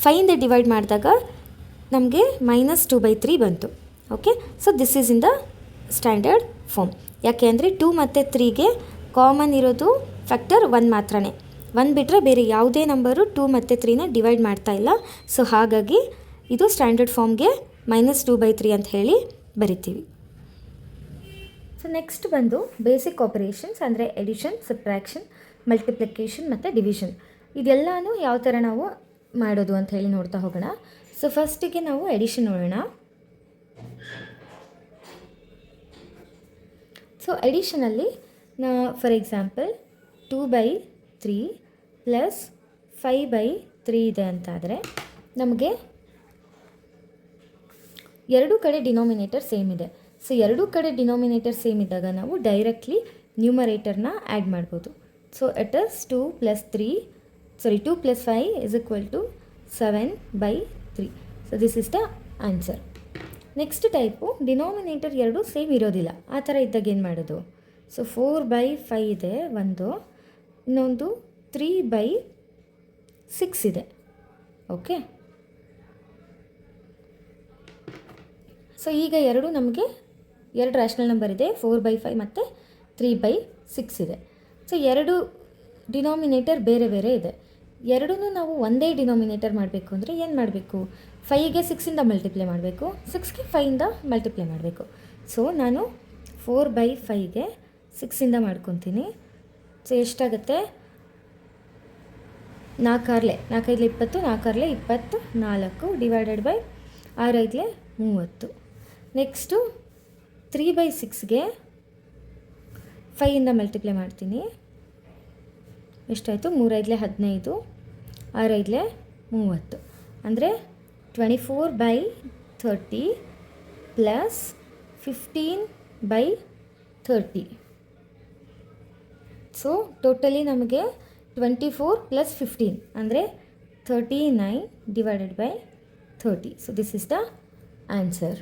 [SPEAKER 1] 5ಇಂದ ಡಿವೈಡ್ ಮಾಡಿದಾಗ ನಮಗೆ -2/3 ಬಂತು. Okay, so this is in the standard form. ಯಾಕೆ ಅಂದರೆ 2 ಮತ್ತು 3ಗೆ ಕಾಮನ್ ಇರೋದು ಫ್ಯಾಕ್ಟರ್ 1 ಮಾತ್ರನೇ. 1 ಬಿಟ್ಟರೆ ಬೇರೆ ಯಾವುದೇ ನಂಬರು 2 ಮತ್ತು 3ನ ಡಿವೈಡ್ ಮಾಡ್ತಾ ಇಲ್ಲ. ಸೊ ಹಾಗಾಗಿ ಇದು ಸ್ಟ್ಯಾಂಡರ್ಡ್ ಫಾರ್ಮ್ಗೆ -2/3 ಅಂತ ಹೇಳಿ ಬರಿತೀವಿ. ಸೊ ನೆಕ್ಸ್ಟ್ ಬಂದು ಬೇಸಿಕ್ ಆಪರೇಷನ್ಸ್ ಅಂದರೆ ಎಡಿಷನ್, ಸಬ್ಟ್ರಾಕ್ಷನ್, ಮಲ್ಟಿಪ್ಲಿಕೇಶನ್ ಮತ್ತು ಡಿವಿಷನ್. ಇದೆಲ್ಲನೂ ಯಾವ ಥರ ನಾವು ಮಾಡೋದು ಅಂತ ಹೇಳಿ ನೋಡ್ತಾ ಹೋಗೋಣ. ಸೊ ಫಸ್ಟಿಗೆ ನಾವು ಎಡಿಷನ್ ನೋಡೋಣ. ಸೊ ಎಡಿಷನಲ್ಲಿ ಫಾರ್ ಎಕ್ಸಾಂಪಲ್ 2/3 ಪ್ಲಸ್ 5/3 ಇದೆ ಅಂತಾದರೆ ನಮಗೆ ಎರಡೂ ಕಡೆ ಡಿನಾಮಿನೇಟರ್ ಸೇಮ್ ಇದೆ. ಸೊ ಎರಡೂ ಕಡೆ ಡಿನಾಮಿನೇಟರ್ ಸೇಮ್ ಇದ್ದಾಗ ನಾವು ಡೈರೆಕ್ಟ್ಲಿ ನ್ಯೂಮರೇಟರ್ನ ಆ್ಯಡ್ ಮಾಡ್ಬೋದು. So it is 2 + 5 is equal to 7/3. So this is the answer. Next type denominator ಎರಡು ಸೇಮ್ ಇರೋದಿಲ್ಲ. ಆ ಥರ ಇದ್ದಾಗ ಏನು ಮಾಡೋದು? ಸೊ 4/5 ಇದೆ ಒಂದು, ಇನ್ನೊಂದು 3/6 ಇದೆ. ಓಕೆ, ಸೊ ಈಗ ನಮಗೆ ಎರಡು ರ್ಯಾಷನಲ್ ನಂಬರ್ ಇದೆ, 4/5 ಮತ್ತು 3/6 ಇದೆ. ಸೊ ಎರಡು ಡಿನಾಮಿನೇಟರ್ ಬೇರೆ ಬೇರೆ ಇದೆ. ಎರಡೂ ನಾವು ಒಂದೇ ಡಿನಾಮಿನೇಟರ್ ಮಾಡಬೇಕು ಅಂದರೆ ಏನು ಮಾಡಬೇಕು? 5ಗೆ 6ಇಂದ ಮಲ್ಟಿಪ್ಲೈ ಮಾಡಬೇಕು, 6ಗೆ 5ಇಂದ ಮಲ್ಟಿಪ್ಲೈ ಮಾಡಬೇಕು. ಸೊ ನಾನು 4/5ಗೆ 6ಇಂದ ಮಾಡ್ಕೊತೀನಿ. ಸೊ ಎಷ್ಟಾಗುತ್ತೆ? 4 4 20, 4 24 ಡಿವೈಡೆಡ್ ಬೈ 6 30. ನೆಕ್ಸ್ಟು 3/6ಗೆ 5ಇಂದ ಮಲ್ಟಿಪ್ಲೈ ಮಾಡ್ತೀನಿ. ಎಷ್ಟಾಯಿತು? 3 15, 6 30, ಅಂದರೆ 24/30 ಪ್ಲಸ್ 15/30. ಸೊ ಟೋಟಲಿ ನಮಗೆ 24 + 15 ಅಂದರೆ 39 divided by 30. So this is the answer.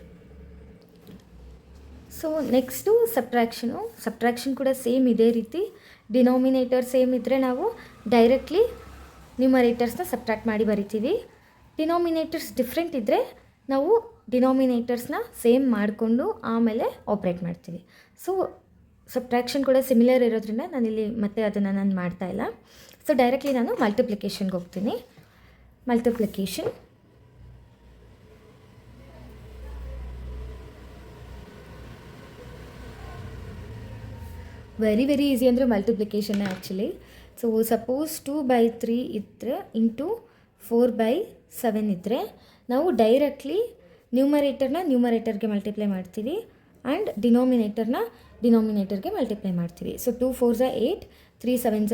[SPEAKER 1] So next subtraction ಕೂಡ ಸೇಮ್ ಇದೇ ರೀತಿ. ಡಿನಾಮಿನೇಟರ್ ಸೇಮ್ ಇದ್ದರೆ ನಾವು ಡೈರೆಕ್ಟ್ಲಿ ನ್ಯೂಮರೇಟರ್ಸ್ನ ಸಬ್ಟ್ರ್ಯಾಕ್ಟ್ ಮಾಡಿ ಬರಿತೀವಿ. ಡಿನಾಮಿನೇಟರ್ಸ್ ಡಿಫ್ರೆಂಟ್ ಇದ್ದರೆ ನಾವು ಡಿನಾಮಿನೇಟರ್ಸ್ನ ಸೇಮ್ ಮಾಡಿಕೊಂಡು ಆಮೇಲೆ ಆಪ್ರೇಟ್ ಮಾಡ್ತೀವಿ. ಸೊ ಸಬ್ಟ್ರ್ಯಾಕ್ಷನ್ ಕೂಡ ಸಿಮಿಲರ್ ಇರೋದ್ರಿಂದ ನಾನಿಲ್ಲಿ ಮತ್ತೆ ಅದನ್ನು ನಾನು ಮಾಡ್ತಾಯಿಲ್ಲ. ಸೊ ಡೈರೆಕ್ಟ್ಲಿ ನಾನು ಮಲ್ಟಿಪ್ಲಿಕೇಷನ್ಗೆ ಹೋಗ್ತೀನಿ. ಮಲ್ಟಿಪ್ಲಿಕೇಷನ್ ವೆರಿ ಈಸಿ ಅಂದರೆ ಮಲ್ಟಿಪ್ಲಿಕೇಷನ್ ಆ್ಯಕ್ಚುಲಿ. ಸೊ ಸಪೋಸ್ 2/3 ಇದ್ದರೆ ಇಂಟು 4/7 ಇದ್ದರೆ ನಾವು ಡೈರೆಕ್ಟ್ಲಿ ನ್ಯೂಮರೇಟರ್ಗೆ ಮಲ್ಟಿಪ್ಲೈ ಮಾಡ್ತೀವಿ ಆ್ಯಂಡ್ ಡಿನಾಮಿನೇಟರ್ಗೆ ಮಲ್ಟಿಪ್ಲೈ ಮಾಡ್ತೀವಿ. So 2 4s 8, 3 7s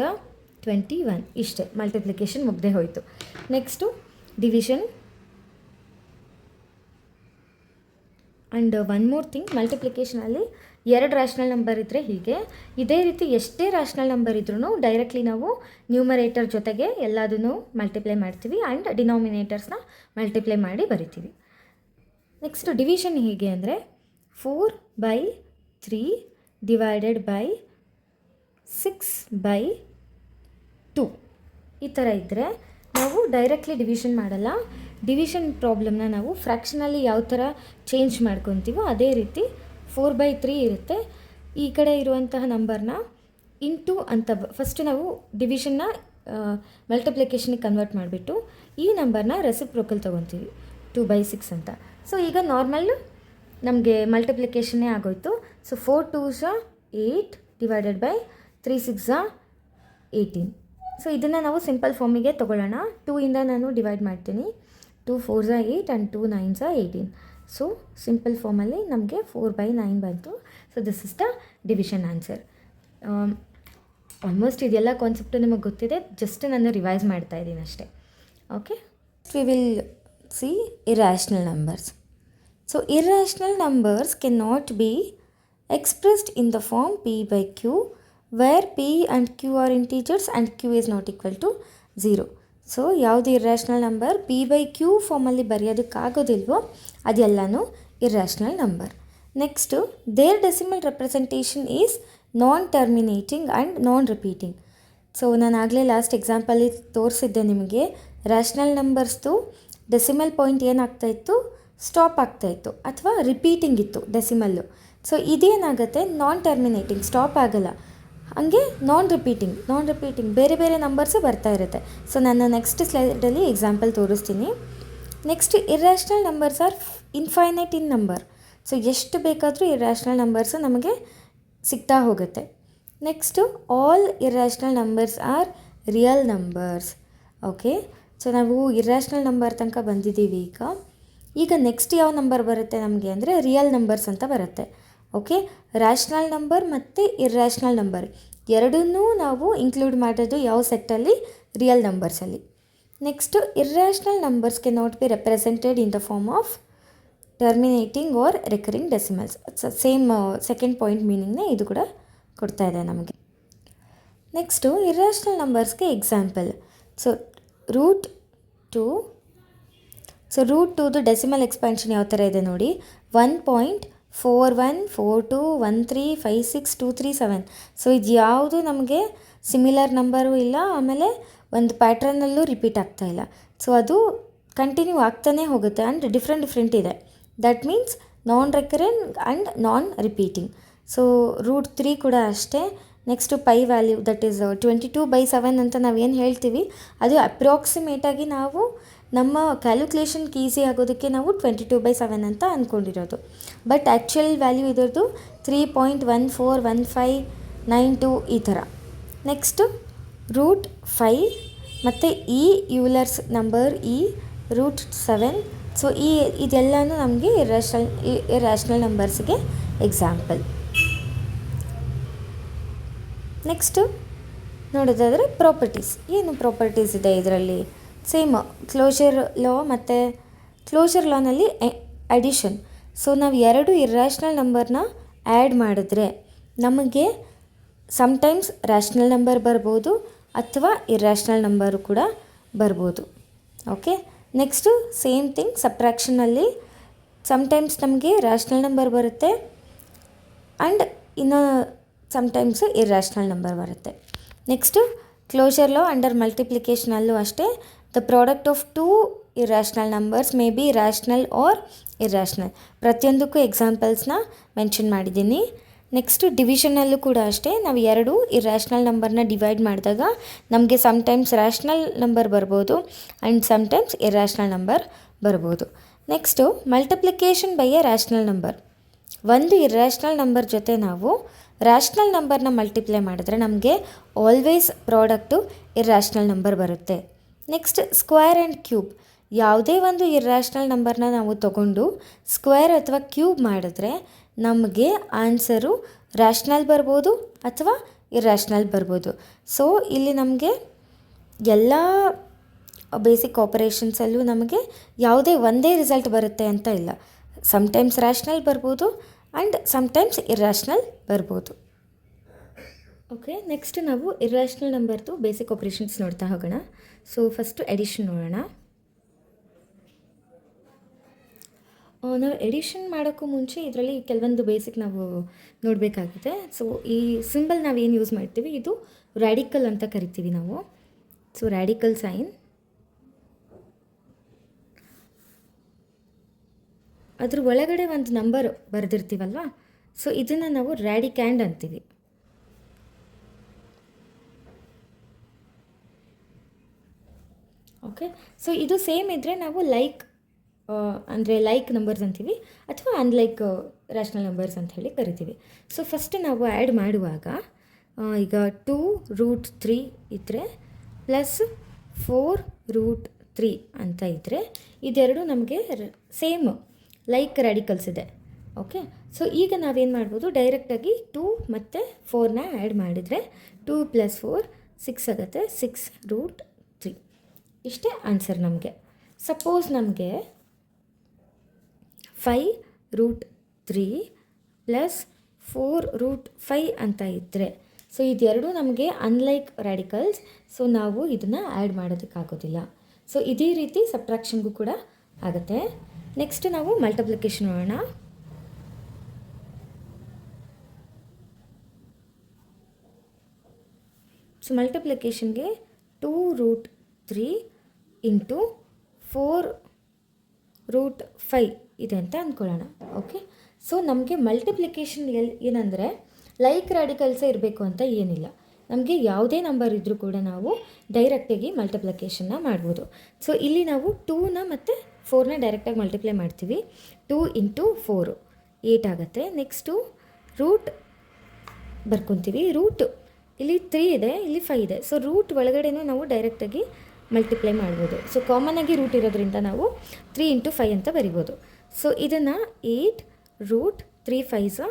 [SPEAKER 1] 21. ಇಷ್ಟೇ, ಮಲ್ಟಿಪ್ಲಿಕೇಷನ್ ಮುಗ್ದೇ ಹೋಯಿತು. Next division. And one more thing, ಮಲ್ಟಿಪ್ಲಿಕೇಷನಲ್ಲಿ ಎರಡು ರ್ಯಾಷನಲ್ ನಂಬರ್ ಇದ್ದರೆ ಹೀಗೆ, ಇದೇ ರೀತಿ ಎಷ್ಟೇ ರ್ಯಾಷನಲ್ ನಂಬರ್ ಇದ್ರೂ ಡೈರೆಕ್ಟ್ಲಿ ನಾವು ನ್ಯೂಮರೇಟರ್ ಜೊತೆಗೆ ಎಲ್ಲದನ್ನು ಮಲ್ಟಿಪ್ಲೈ ಮಾಡ್ತೀವಿ ಆ್ಯಂಡ್ ಡಿನಾಮಿನೇಟರ್ಸ್ನ ಮಲ್ಟಿಪ್ಲೈ ಮಾಡಿ ಬರಿತೀವಿ. ನೆಕ್ಸ್ಟ್ ಡಿವಿಷನ್ ಹೇಗೆ ಅಂದರೆ 4/3 ಡಿವೈಡೆಡ್ ಬೈ 6/2 ಈ ಥರ ಇದ್ದರೆ ನಾವು ಡೈರೆಕ್ಟ್ಲಿ ಡಿವಿಷನ್ ಮಾಡಲ್ಲ. ಡಿವಿಷನ್ ಪ್ರಾಬ್ಲಮ್ನ ನಾವು ಫ್ರ್ಯಾಕ್ಷನಲ್ಲಿ ಯಾವ ಥರ ಚೇಂಜ್ ಮಾಡ್ಕೊತೀವೋ ಅದೇ ರೀತಿ 4/3 ಇರುತ್ತೆ. ಈ ಕಡೆ ಇರುವಂತಹ ನಂಬರ್ನ ಇಂಟು ಅಂತ ಫಸ್ಟ್ ನಾವು ಡಿವಿಷನ್ನ ಮಲ್ಟಿಪ್ಲಿಕೇಷನ್ಗೆ ಕನ್ವರ್ಟ್ ಮಾಡಿಬಿಟ್ಟು ಈ ನಂಬರ್ನ ರೆಸಿಪ್ರೋಕಲ್ ತೊಗೊತೀವಿ 2/6 ಅಂತ. ಸೊ ಈಗ ನಾರ್ಮಲ್ಲು ನಮಗೆ ಮಲ್ಟಿಪ್ಲಿಕೇಷನ್ನೇ ಆಗೋಯ್ತು. So 4 2s 8 divided by 3 6s 18. So ಇದನ್ನು ನಾವು ಸಿಂಪಲ್ ಫಾರ್ಮಿಗೆ ತೊಗೊಳ್ಳೋಣ. 2ಇಂದ ನಾನು ಡಿವೈಡ್ ಮಾಡ್ತೀನಿ. 2 4s 8 and 2 9s 18. So simple ಫಾರ್ಮಲ್ಲಿ ನಮಗೆ 4/9 ಬಂತು. So this is the division answer. Almost ಇದೆಲ್ಲ ಕಾನ್ಸೆಪ್ಟು ನಿಮಗೆ ಗೊತ್ತಿದೆ, ಜಸ್ಟ್ ನಾನು ರಿವೈಸ್ ಮಾಡ್ತಾ ಇದ್ದೀನಿ ಅಷ್ಟೇ. Okay, we will see irrational numbers. So irrational numbers can not be expressed in the form p/q where p and q are integers and q is not equal to 0. So ಯಾವುದು irrational number p/q ಫಾರ್ಮಲ್ಲಿ ಬರೆಯೋದಕ್ಕಾಗೋದಿಲ್ವೋ ಅದೆಲ್ಲನೂ irrational number. Next their decimal representation is non terminating and non repeating. So ನಾನು ಆಗಲೇ last ಎಕ್ಸಾಂಪಲ್ಲಿ ತೋರಿಸಿದ್ದೆ ನಿಮಗೆ, rational ನಂಬರ್ಸ್ದು decimal point ಏನಾಗ್ತಾಯಿತ್ತು, stop ಆಗ್ತಾಯಿತ್ತು ಅಥವಾ repeating ಇತ್ತು ಡೆಸಿಮಲ್ಲು. ಸೊ ಇದೇನಾಗುತ್ತೆ, ನಾನ್ ಟರ್ಮಿನೇಟಿಂಗ್, ಸ್ಟಾಪ್ ಆಗಲ್ಲ. ಹಂಗೆ ನಾನ್ ರಿಪೀಟಿಂಗ್ ಬೇರೆ ಬೇರೆ ನಂಬರ್ಸೇ ಬರ್ತಾ ಇರುತ್ತೆ. ಸೊ ನಾನು ನೆಕ್ಸ್ಟ್ ಸ್ಲೈಡಲ್ಲಿ ಎಕ್ಸಾಂಪಲ್ ತೋರಿಸ್ತೀನಿ. Next irrational numbers are infinite in number. So ಎಷ್ಟು ಬೇಕಾದರೂ ಇರ್ಯಾಷನಲ್ ನಂಬರ್ಸು ನಮಗೆ ಸಿಗ್ತಾ ಹೋಗುತ್ತೆ. Next all irrational numbers are real numbers. Okay, so ನಾವು ಇರ್ಯಾಷನಲ್ ನಂಬರ್ ತನಕ ಬಂದಿದ್ದೀವಿ. ಈಗ ನೆಕ್ಸ್ಟ್ ಯಾವ ನಂಬರ್ ಬರುತ್ತೆ ನಮಗೆ ಅಂದರೆ ರಿಯಲ್ ನಂಬರ್ಸ್ ಅಂತ ಬರುತ್ತೆ. ಓಕೆ, ರ್ಯಾಷನಲ್ ನಂಬರ್ ಮತ್ತು ಇರ್ಯಾಷನಲ್ ನಂಬರ್ ಎರಡನ್ನೂ ನಾವು ಇನ್ಕ್ಲೂಡ್ ಮಾಡೋದು ಯಾವ ಸೆಟ್ಟಲ್ಲಿ, ರಿಯಲ್ ನಂಬರ್ಸಲ್ಲಿ. Next irrational numbers can not be represented in the form of terminating or recurring decimals. Same second point ಮೀನಿಂಗ್ನೇ ಇದು ಕೂಡ ಕೊಡ್ತಾ ಇದೆ ನಮಗೆ. ನೆಕ್ಸ್ಟು ಇರ್ರ್ಯಾಷನಲ್ ನಂಬರ್ಸ್ಗೆ example. So root two decimal expansion ಯಾವ ಥರ ಇದೆ ನೋಡಿ. 1.4142135623 ಸೊ ಇದು ಯಾವುದು ನಮಗೆ ಸಿಮಿಲರ್ ನಂಬರು ಇಲ್ಲ, ಆಮೇಲೆ ಒಂದು ಪ್ಯಾಟ್ರನ್ನಲ್ಲೂ ರಿಪೀಟ್ ಆಗ್ತಾ ಇಲ್ಲ. ಸೊ ಅದು ಕಂಟಿನ್ಯೂ ಆಗ್ತಾನೇ ಹೋಗುತ್ತೆ ಆ್ಯಂಡ್ ಡಿಫ್ರೆಂಟ್ ಇದೆ. That means non recurring and non repeating. So root 3 ಕೂಡ ಅಷ್ಟೇ. Next pi value that is 22/7 ಅಂತ ನಾವೇನು ಹೇಳ್ತೀವಿ, ಅದು ಅಪ್ರಾಕ್ಸಿಮೇಟಾಗಿ ನಾವು ನಮ್ಮ ಕ್ಯಾಲ್ಕುಲೇಷನ್ಗೆ ಈಸಿ ಆಗೋದಕ್ಕೆ ನಾವು 22/7 ಅಂತ ಅಂದ್ಕೊಂಡಿರೋದು. ಬಟ್ ಆ್ಯಕ್ಚುಯಲ್ ವ್ಯಾಲ್ಯೂ ಇದರದ್ದು 3.141592 ಈ ಥರ. ನೆಕ್ಸ್ಟು ರೂಟ್ 5 ಮತ್ತು ಯೂಲರ್ಸ್ ನಂಬರ್ ರೂಟ್ 7. ಸೊ ಇದೆಲ್ಲನೂ ನಮಗೆ ಇರ್ರ್ಯಾಷನಲ್ ನಂಬರ್ಸ್ಗೆ ಎಕ್ಸಾಂಪಲ್. ನೆಕ್ಸ್ಟು ನೋಡೋದಾದರೆ ಪ್ರಾಪರ್ಟೀಸ್. ಏನು ಪ್ರಾಪರ್ಟೀಸ್ ಇದೆ ಇದರಲ್ಲಿ? ಸೇಮ್ ಕ್ಲೋಷರ್ ಲಾ ಮತ್ತು ಕ್ಲೋಷರ್ ಲಾನಲ್ಲಿ ಅಡಿಷನ್. ಸೊ ನಾವು 2 ಇರ್ರ್ಯಾಷನಲ್ ನಂಬರ್ನ ಆ್ಯಡ್ ಮಾಡಿದ್ರೆ ನಮಗೆ ಸಮ್ಟೈಮ್ಸ್ ರ್ಯಾಷನಲ್ ನಂಬರ್ ಬರ್ಬೋದು ಅಥವಾ ಇರ್ರ್ಯಾಷನಲ್ ನಂಬರು ಕೂಡ ಬರ್ಬೋದು. ಓಕೆ. ನೆಕ್ಸ್ಟು ಸೇಮ್ ಥಿಂಗ್ ಸಬ್ಟ್ರಾಕ್ಷನಲ್ಲಿ ಸಮ್ಟೈಮ್ಸ್ ನಮಗೆ ರ್ಯಾಷನಲ್ ನಂಬರ್ ಬರುತ್ತೆ ಆ್ಯಂಡ್ ಇನ್ನು ಸಮ್ಟೈಮ್ಸು ಇರ್ರ್ಯಾಷನಲ್ ನಂಬರ್ ಬರುತ್ತೆ. ನೆಕ್ಸ್ಟು ಕ್ಲೋಷರ್ ಲಾ ಅಂಡರ್ ಮಲ್ಟಿಪ್ಲಿಕೇಷನಲ್ಲೂ ಅಷ್ಟೇ, the product of 2 irrational numbers may be rational or irrational. ಪ್ರತಿಯೊಂದಕ್ಕೂ ಎಕ್ಸಾಂಪಲ್ಸ್ನ ಮೆನ್ಷನ್ ಮಾಡಿದ್ದೀನಿ. ನೆಕ್ಸ್ಟು ಡಿವಿಷನಲ್ಲೂ ಕೂಡ ಅಷ್ಟೇ, ನಾವು 2 ಇರ್ರ್ಯಾಷನಲ್ ನಂಬರ್ನ ಡಿವೈಡ್ ಮಾಡಿದಾಗ ನಮಗೆ ಸಮ್ಟೈಮ್ಸ್ ರ್ಯಾಷನಲ್ ನಂಬರ್ ಬರ್ಬೋದು ಆ್ಯಂಡ್ ಸಮ್ಟೈಮ್ಸ್ ಇರ್ರ್ಯಾಷನಲ್ ನಂಬರ್ ಬರ್ಬೋದು. Next multiplication by A rational number. ಒಂದು ಇರ್ರ್ಯಾಷನಲ್ ನಂಬರ್ ಜೊತೆ ನಾವು ರ್ಯಾಷನಲ್ ನಂಬರ್ನ ಮಲ್ಟಿಪ್ಲೈ ಮಾಡಿದ್ರೆ ನಮಗೆ ಆಲ್ವೇಸ್ ಪ್ರಾಡಕ್ಟು ಇರ್ರ್ಯಾಷನಲ್ ನಂಬರ್ ಬರುತ್ತೆ. Next square and cube. ಯಾವುದೇ ಒಂದು ಇರ್ರ್ಯಾಷನಲ್ ನಂಬರ್ನ ನಾವು ತಗೊಂಡು ಸ್ಕ್ವೇರ್ ಅಥವಾ ಕ್ಯೂಬ್ ಮಾಡಿದ್ರೆ ನಮಗೆ ಆನ್ಸರು ರ್ಯಾಷನಲ್ ಬರ್ಬೋದು ಅಥವಾ ಇರ್ರ್ಯಾಷನಲ್ ಬರ್ಬೋದು. ಸೊ ಇಲ್ಲಿ ನಮಗೆ ಎಲ್ಲ ಬೇಸಿಕ್ ಆಪರೇಷನ್ಸಲ್ಲೂ ನಮಗೆ ಯಾವುದೇ ಒಂದೇ ರಿಸಲ್ಟ್ ಬರುತ್ತೆ ಅಂತ ಇಲ್ಲ. ಸಮ್ಟೈಮ್ಸ್ ರ್ಯಾಷನಲ್ ಬರ್ಬೋದು ಆ್ಯಂಡ್ ಸಮ್ಟೈಮ್ಸ್ ಇರ್ರ್ಯಾಷನಲ್ ಬರ್ಬೋದು. ಓಕೆ. ನೆಕ್ಸ್ಟ್ ನಾವು ಇರ್ರ್ಯಾಷನಲ್ ನಂಬರ್ದು ಬೇಸಿಕ್ ಆಪರೇಷನ್ಸ್ ನೋಡ್ತಾ ಹೋಗೋಣ. ಸೊ ಫಸ್ಟು ಎಡಿಷನ್ ನೋಡೋಣ. ನಾವು ಎಡಿಷನ್ ಮಾಡೋಕ್ಕೂ ಮುಂಚೆ ಇದರಲ್ಲಿ ಕೆಲವೊಂದು ಬೇಸಿಕ್ ನಾವು ನೋಡಬೇಕಾಗುತ್ತೆ. ಸೊ ಈ ಸಿಂಬಲ್ ನಾವೇನು ಯೂಸ್ ಮಾಡ್ತೀವಿ ಇದು ರ್ಯಾಡಿಕಲ್ ಅಂತ ಕರಿತೀವಿ ನಾವು. ಸೊ ರ್ಯಾಡಿಕಲ್ ಸೈನ್, ಅದ್ರ ಒಳಗಡೆ ಒಂದು ನಂಬರ್ ಬರೆದಿರ್ತೀವಲ್ವ, ಸೊ ಇದನ್ನು ನಾವು ರ್ಯಾಡಿಕ್ಯಾಂಡ್ ಅಂತೀವಿ. ಓಕೆ. ಸೊ ಇದು ಸೇಮ್ ಇದ್ದರೆ ನಾವು ಅಂದರೆ ಲೈಕ್ ನಂಬರ್ಸ್ ಅಂತೀವಿ ಅಥವಾ ಅನ್ಲೈಕ್ ರ್ಯಾಷನಲ್ ನಂಬರ್ಸ್ ಅಂತ ಹೇಳಿ ಕರಿತೀವಿ. ಸೊ ಫಸ್ಟ್ ನಾವು ಆ್ಯಡ್ ಮಾಡುವಾಗ ಈಗ 2√3 ಇದ್ದರೆ ಪ್ಲಸ್ 4√3 ಅಂತ ಇದ್ದರೆ ಇದೆರಡು ನಮಗೆ ಸೇಮ್ ಲೈಕ್ ರ್ಯಾಡಿಕಲ್ಸ್ ಇದೆ. ಓಕೆ. ಸೊ ಈಗ ನಾವೇನು ಮಾಡ್ಬೋದು, ಡೈರೆಕ್ಟಾಗಿ 2 ಮತ್ತು 4ನ ಆ್ಯಡ್ ಮಾಡಿದರೆ 2 + 4 6 ಆಗುತ್ತೆ. 6√3 ಇಷ್ಟೇ ಆನ್ಸರ್ ನಮಗೆ. ಸಪೋಸ್ ನಮಗೆ 5√3 + 4√5 ಅಂತ ಇದ್ದರೆ, ಸೊ ಇದೆರಡು ನಮಗೆ ಅನ್ಲೈಕ್ ರ್ಯಾಡಿಕಲ್ಸ್, ಸೊ ನಾವು ಇದನ್ನು ಆ್ಯಡ್ ಮಾಡೋದಕ್ಕಾಗೋದಿಲ್ಲ. ಸೊ ಇದೇ ರೀತಿ ಸಬ್ಟ್ರಾಕ್ಷನ್ಗೂ ಕೂಡ ಆಗುತ್ತೆ. ನೆಕ್ಸ್ಟ್ ನಾವು ಮಲ್ಟಿಪ್ಲಿಕೇಶನ್ ನೋಡೋಣ. ಸೊ ಮಲ್ಟಿಪ್ಲಿಕೇಶನ್ಗೆ 2√3 × 4√5 ಇದೆ ಅಂತ ಅಂದ್ಕೊಳ್ಳೋಣ. ಓಕೆ. ಸೊ ನಮಗೆ ಮಲ್ಟಿಪ್ಲಿಕೇಶನ್ ಏನಂದರೆ ಲೈಕ್ ರ್ಯಾಡಿಕಲ್ಸೇ ಇರಬೇಕು ಅಂತ ಏನಿಲ್ಲ. ನಮಗೆ ಯಾವುದೇ ನಂಬರ್ ಇದ್ದರೂ ಕೂಡ ನಾವು ಡೈರೆಕ್ಟಾಗಿ ಮಲ್ಟಿಪ್ಲಿಕೇಶನ್ನ ಮಾಡ್ಬೋದು. ಸೊ ಇಲ್ಲಿ ನಾವು 2ನ ಮತ್ತು 4ನ ಡೈರೆಕ್ಟಾಗಿ ಮಲ್ಟಿಪ್ಲೈ ಮಾಡ್ತೀವಿ. 2 × 4 8 ಆಗುತ್ತೆ. Next root ಬರ್ಕೊತೀವಿ. ರೂಟ್ ಇಲ್ಲಿ 3 ಇದೆ, ಇಲ್ಲಿ 5 ಇದೆ. ಸೊ ರೂಟ್ ಒಳಗಡೆನೂ ನಾವು ಡೈರೆಕ್ಟಾಗಿ ಮಲ್ಟಿಪ್ಲೈ ಮಾಡ್ಬೋದು. ಸೊ ಕಾಮನ್ನಾಗಿ ರೂಟ್ ಇರೋದ್ರಿಂದ ನಾವು 3 × 5 ಅಂತ ಬರಿಬೋದು. ಸೊ ಇದನ್ನು 8√3 × 5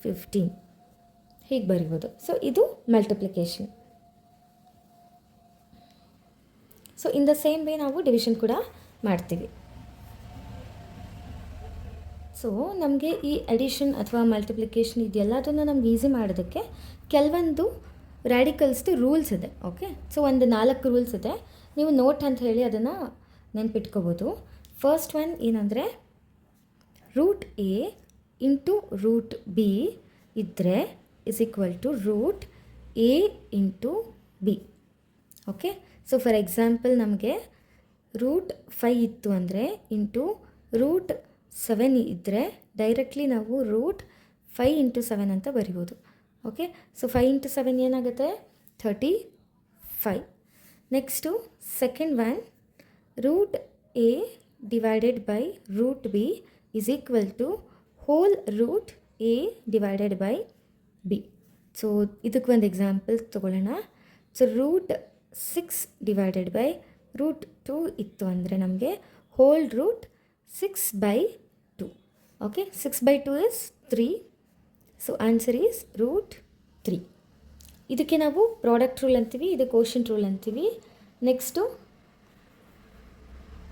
[SPEAKER 1] = 15 ಹೀಗೆ ಬರಿಬೋದು. ಸೊ ಇದು multiplication. So in the same way ನಾವು ಡಿವಿಷನ್ ಕೂಡ ಮಾಡ್ತೀವಿ. ಸೊ ನಮಗೆ ಈ ಅಡಿಷನ್ ಅಥವಾ ಮಲ್ಟಿಪ್ಲಿಕೇಶನ್ ಇದೆಲ್ಲದನ್ನು ನಮ್ಗೆ ಈಸಿ ಮಾಡೋದಕ್ಕೆ ಕೆಲವೊಂದು ರ್ಯಾಡಿಕಲ್ಸ್ದು ರೂಲ್ಸ್ ಇದೆ. ಓಕೆ, ಸೊ ಒಂದು 4 ರೂಲ್ಸ್ ಇದೆ. ನೀವು ನೋಟ್ ಅಂತ ಹೇಳಿ ಅದನ್ನು ನೆನ್ಪಿಟ್ಕೋಬೋದು. ಫಸ್ಟ್ ಒನ್ ಏನಂದರೆ, root A into root B ಇದ್ದರೆ is equal to root A into B. Okay, so for example ನಮಗೆ ರೂಟ್ 5 ಇತ್ತು ಅಂದರೆ ಇಂಟು ರೂಟ್ 7 ಇದ್ದರೆ ಡೈರೆಕ್ಟ್ಲಿ ನಾವು ರೂಟ್ 5 ಇಂಟು 7 ಅಂತ ಬರಿಬೋದು. ಓಕೆ, ಸೊ 5 ಇಂಟು 7 ಏನಾಗುತ್ತೆ? 35. Next second one, root a divided by root b is equal to whole root a divided by b. So ಇದಕ್ಕೆ ಒಂದು ಎಕ್ಸಾಂಪಲ್ ತೊಗೊಳ್ಳೋಣ. So root 6 divided by root 2 ಇತ್ತು ಅಂದರೆ ನಮಗೆ whole root 6/2. Okay, 6/2 is 3. So answer is root 3. ಇದಕ್ಕೆ ನಾವು product rule ಅಂತೀವಿ, ಇದು ಕೋಶಂಟ್ ರೂಲ್ ಅಂತೀವಿ. Next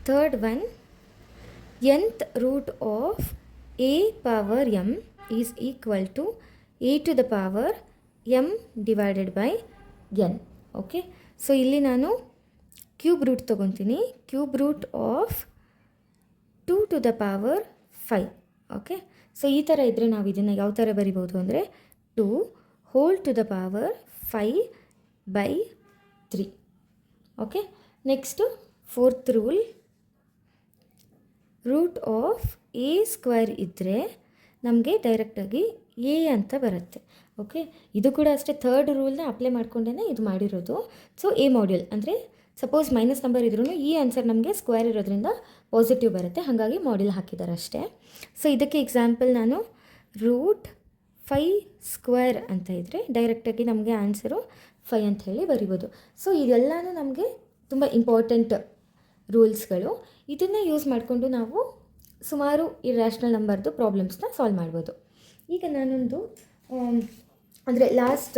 [SPEAKER 1] third one, nth root of a power m is equal to a to the power m divided by n. Okay, so ಇಲ್ಲಿ ನಾನು cube root ತೊಗೊತೀನಿ. Cube root of 2 to the power 5. Okay, so ಈ ಥರ ಇದ್ದರೆ ನಾವು ಇದನ್ನು ಯಾವ ಥರ ಬರಿಬೋದು ಅಂದರೆ 2 whole to the power 5/3. Okay, next fourth rule, root of a square ಇದ್ದರೆ ನಮಗೆ ಡೈರೆಕ್ಟಾಗಿ ಎ ಅಂತ ಬರುತ್ತೆ. ಓಕೆ, ಇದು ಕೂಡ ಅಷ್ಟೇ ಥರ್ಡ್ ರೂಲ್ನ ಅಪ್ಲೈ ಮಾಡ್ಕೊಂಡೇ ಇದು ಮಾಡಿರೋದು. ಸೊ ಎ ಮಾಡ್ಯೂಲ್ ಅಂದರೆ ಸಪೋಸ್ ಮೈನಸ್ ನಂಬರ್ ಇದ್ರೂ ಈ ಆನ್ಸರ್ ನಮಗೆ ಸ್ಕ್ವೇರ್ ಇರೋದ್ರಿಂದ ಪಾಸಿಟಿವ್ ಬರುತ್ತೆ, ಹಾಗಾಗಿ ಮಾಡ್ಯೂಲ್ ಹಾಕಿದ್ದಾರೆ ಅಷ್ಟೇ. ಸೊ ಇದಕ್ಕೆ ಎಕ್ಸಾಂಪಲ್ ನಾನು ರೂಟ್ 5 ಸ್ಕ್ವೇರ್ ಅಂತ ಇದ್ದರೆ ಡೈರೆಕ್ಟಾಗಿ ನಮಗೆ ಆನ್ಸರು 5 ಅಂತ ಹೇಳಿ ಬರಿಬೋದು. ಸೊ ಇದೆಲ್ಲನೂ ನಮಗೆ ತುಂಬ ಇಂಪಾರ್ಟೆಂಟ್ ರೂಲ್ಸ್ಗಳು. ಇದನ್ನು ಯೂಸ್ ಮಾಡಿಕೊಂಡು ನಾವು ಸುಮಾರು ಇರ್ಯಾಷನಲ್ ನಂಬರ್ದು ಪ್ರಾಬ್ಲಮ್ಸ್ನ ಸಾಲ್ವ್ ಮಾಡ್ಬೋದು. ಈಗ ನಾನೊಂದು ಅಂದರೆ ಲಾಸ್ಟ್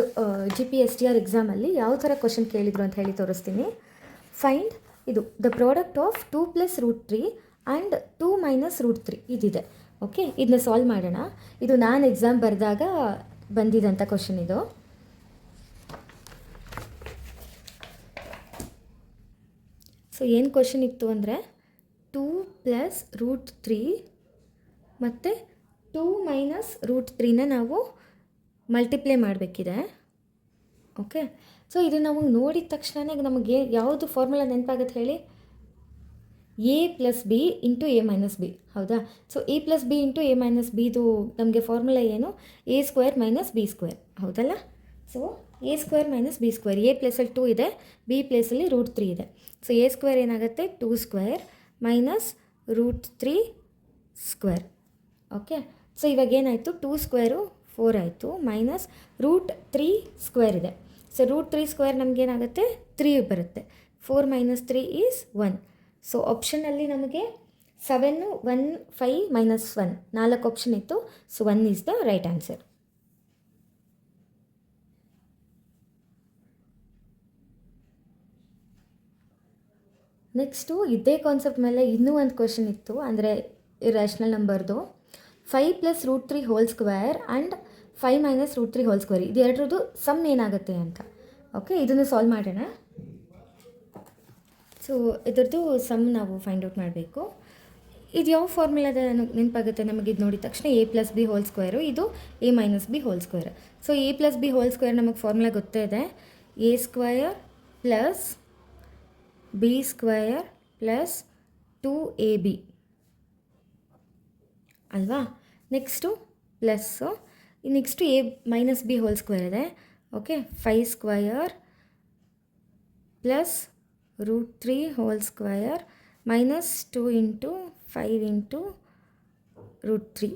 [SPEAKER 1] GPSTR ಎಕ್ಸಾಮಲ್ಲಿ ಯಾವ ಥರ ಕ್ವಶನ್ ಕೇಳಿದರು ಅಂತ ಹೇಳಿ ತೋರಿಸ್ತೀನಿ. ಫೈಂಡ್ ಇದು ದ ಪ್ರಾಡಕ್ಟ್ ಆಫ್ 2 + √3 ಆ್ಯಂಡ್ 2 - √3 ಇದಿದೆ. ಓಕೆ, ಇದನ್ನ ಸಾಲ್ವ್ ಮಾಡೋಣ. ಇದು ನಾನು ಎಕ್ಸಾಮ್ ಬರೆದಾಗ ಬಂದಿದ್ದಂಥ ಕ್ವಶನ್ ಇದು. ಸೊ ಏನು ಕ್ವಶನ್ ಇತ್ತು ಅಂದರೆ 2 + √3 ಮತ್ತು 2 - √3ನ ನಾವು ಮಲ್ಟಿಪ್ಲೈ ಮಾಡಬೇಕಿದೆ. ಓಕೆ, ಸೊ ಇದು ನಮಗೆ ನೋಡಿದ ತಕ್ಷಣ ನಮಗೆ ಯಾವುದು ಫಾರ್ಮುಲಾ ನೆನಪಾಗುತ್ತೆ ಹೇಳಿ? a + b into a - b. ಹೌದಾ? So a + b into a - bದು ನಮಗೆ ಫಾರ್ಮುಲಾ ಏನು? a² - b². ಹೌದಲ್ಲ? So a² - b². a ಪ್ಲೇಸಲ್ಲಿ 2 ಇದೆ, b ಪ್ಲೇಸಲ್ಲಿ √3 ಇದೆ. ಸೊ a² ಏನಾಗುತ್ತೆ? 2² ಮೈನಸ್ √3². ಓಕೆ, ಸೊ ಇವಾಗ ಏನಾಯಿತು? 2² 4 ಆಯಿತು, ಮೈನಸ್ √3² ಇದೆ. ಸೊ √3² ನಮಗೇನಾಗುತ್ತೆ? 3 ಬರುತ್ತೆ. 4 - 3 ಈಸ್ 1. ಸೊ ಆಪ್ಷನಲ್ಲಿ ನಮಗೆ 7, 1, 5, -1 4 ಆಪ್ಷನ್ ಇತ್ತು. So 1 is the right answer. Next ಇದೇ ಕಾನ್ಸೆಪ್ಟ್ ಮೇಲೆ ಇನ್ನೂ ಒಂದು ಕ್ವಶನ್ ಇತ್ತು, ಅಂದರೆ ಇರ್ಯಾಷನಲ್ ನಂಬರ್ದು 5 + √3 whole square and 5 - √3 whole square ಇದು ಎರಡರದ್ದು ಸಮ್ ಏನಾಗುತ್ತೆ ಅಂತ. ಓಕೆ, ಇದನ್ನು ಸಾಲ್ವ್ ಮಾಡೋಣ. ಸೊ ಇದರದ್ದು ಸಮ್ ನಾವು ಫೈಂಡ್ ಔಟ್ ಮಾಡಬೇಕು. ಇದು ಯಾವ ಫಾರ್ಮುಲಾದ ನೆನಪಾಗುತ್ತೆ ನಮಗೆ? ಇದು ನೋಡಿದ ತಕ್ಷಣ a + b ಹೋಲ್ ಸ್ಕ್ವೇರು, ಇದು a - b whole square. So a + b whole square ನಮಗೆ ಫಾರ್ಮುಲಾ ಗೊತ್ತೇ ಇದೆ, a² + b² + 2ab ಅಲ್ವಾ? Next plus, next a - b whole square ಇದೆ. Okay, 5² + √3 whole square -2 into 5 into √3.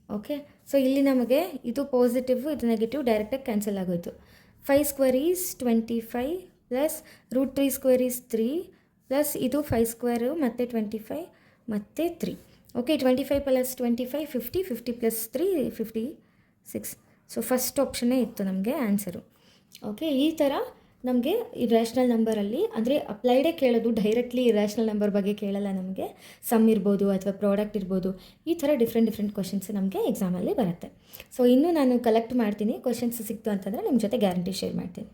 [SPEAKER 1] Okay, so ಇಲ್ಲಿ ನಮಗೆ ಇದು positive, ಇದು ನೆಗೆಟಿವ್ ಡೈರೆಕ್ಟಾಗಿ ಕ್ಯಾನ್ಸಲ್ ಆಗೋಯಿತು. 5² ಈಸ್ 25 ಪ್ಲಸ್ √3² ಈಸ್ 3 ಪ್ಲಸ್ ಇದು 5² ಮತ್ತು 25 ಮತ್ತು 3. ಓಕೆ, 25 + 25 50, 50 + 3 56. ಸೊ ಫಸ್ಟ್ ಆಪ್ಷನ್ನೇ ಇತ್ತು ನಮಗೆ ಆನ್ಸರು. ಓಕೆ, ಈ ಥರ ನಮಗೆ ಇರ್ಯಾಷನಲ್ ನಂಬರಲ್ಲಿ ಅಂದರೆ ಅಪ್ಲೈಡೇ ಕೇಳೋದು, ಡೈರೆಕ್ಟ್ಲಿ ಇರ್ಯಾಷನಲ್ ನಂಬರ್ ಬಗ್ಗೆ ಕೇಳಲ್ಲ ನಮಗೆ. ಸಮ್ ಇರ್ಬೋದು ಅಥವಾ ಪ್ರಾಡಕ್ಟ್ ಇರ್ಬೋದು, ಈ ಥರ ಡಿಫ್ರೆಂಟ್ ಕ್ವೆಶನ್ಸ್ ನಮಗೆ ಎಕ್ಸಾಮಲ್ಲಿ ಬರುತ್ತೆ. ಸೊ ಇನ್ನೂ ನಾನು ಕಲೆಕ್ಟ್ ಮಾಡ್ತೀನಿ, ಕ್ವೆಶನ್ಸ್ ಸಿಕ್ತು ಅಂತಂದರೆ ನಿಮ್ಮ ಜೊತೆ ಗ್ಯಾರಂಟಿ ಶೇರ್ ಮಾಡ್ತೀನಿ.